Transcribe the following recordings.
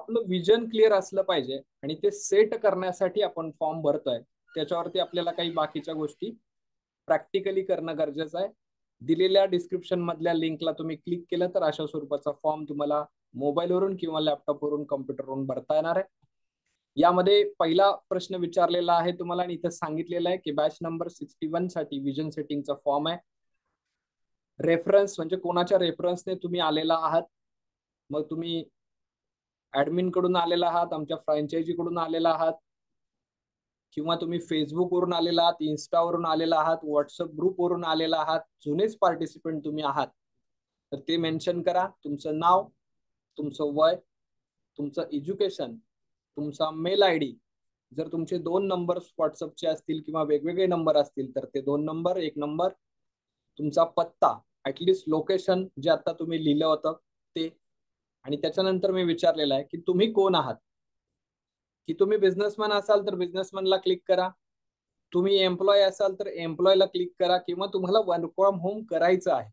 आपलं vision clear असलं पाहिजे आणि ते सेट करण्यासाठी आपण फॉर्म भरतोय. त्याच्यावरती आपल्याला काही बाकीच्या गोष्टी प्रॅक्टिकली करणं गरजेचं आहे. दिलेल्या डिस्क्रिप्शन मधल्या लिंकला तुम्ही क्लिक केलं तर अशा स्वरूपाचा फॉर्म तुम्हाला मोबाईलवरून किंवा लॅपटॉपवरून कॉम्प्युटरवरून भरता येणार आहे. यामध्ये पहिला प्रश्न विचारलेला आहे तुम्हाला आणि इथं सांगितलेलं आहे की बॅच नंबर 61 साठी विजन सेटिंगचा फॉर्म आहे. रेफरन्स म्हणजे कोणाच्या रेफरन्सने तुम्ही आलेला आहात. मग तुम्ही ऍडमिन कडून आलेला आहात, आमच्या फ्रँचायझी कडून आलेला आहात, किंवा तुम्ही फेसबुक वरून आलेला आहात, इन्स्टावरून आलेला आहात, व्हॉट्सअप ग्रुप वरून आलेला आहात, जुनेच पार्टिसिपेंट तुम्ही आहात तर ते मेन्शन करा. तुमचं नाव, तुमचं वय, तुमचं एज्युकेशन, तुमचा मेल आय डी. जर तुमचे 2 नंबर व्हॉट्सअपचे असतील किंवा वेगवेगळे नंबर असतील तर ते 2 नंबर, 1 नंबर, तुमचा पत्ता, ऍटलिस्ट लोकेशन जे आता तुम्ही लिहिलं होतं ते. आणि त्याच्यानंतर मी विचारलेलं आहे की तुम्ही कोण आहात. की तुम्ही बिझनेसमॅन असाल तर बिझनेसमॅनला क्लिक करा, तुम्ही एम्प्लॉय असाल तर एम्प्लॉयला क्लिक करा, किंवा तुम्हाला वर्क फ्रॉम होम करायचं आहे,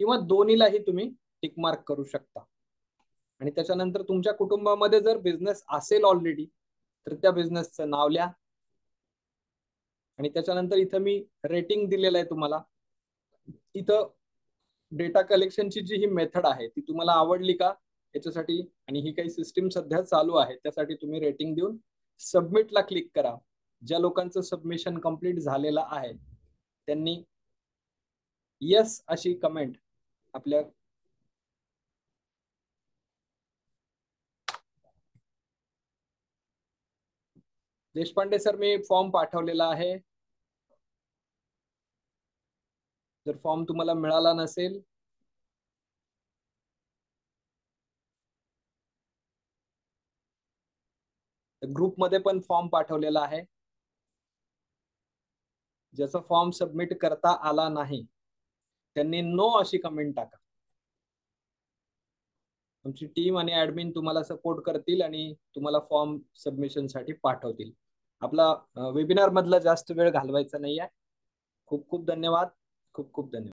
किंवा दोन्हीलाही तुम्ही टिक मार्क करू शकता. आणि त्याच्यानंतर तुमच्या कुटुंबामध्ये जर बिझनेस असेल ऑलरेडी तर त्या बिझनेसचं नाव लिहा. आणि त्याच्यानंतर इथं मी रेटिंग दिलेलं आहे तुम्हाला. इथं डेटा कलेक्शनची जी ही मेथड आहे ती तुम्हाला आवडली का याच्यासाठी, आणि ही काही सिस्टीम सध्या चालू आहे त्यासाठी तुम्ही रेटिंग देऊन सबमिटला क्लिक करा. ज्या लोकांचं सबमिशन कंप्लीट झालेलं आहे त्यांनी यस अशी कमेंट आपल्या देशपांडे सर मी फॉर्म पाठवलेला आहे. जर फॉर्म तुम्हाला मिळाला नसेल ग्रुपमध्ये पण फॉर्म पाठवलेला आहे. ज्याचा फॉर्म सबमिट करता आला नाही त्यांनी नो अशी कमेंट टाका. तुमची टीम आणि ऍडमिन तुम्हाला सपोर्ट करतील आणि तुम्हाला फॉर्म सबमिशन साठी पाठवतील. आपला वेबिनार मधला जास्त वेळ घालवायचा नाही आहे. खूप खूप धन्यवाद. खूप खूप धन्यवाद.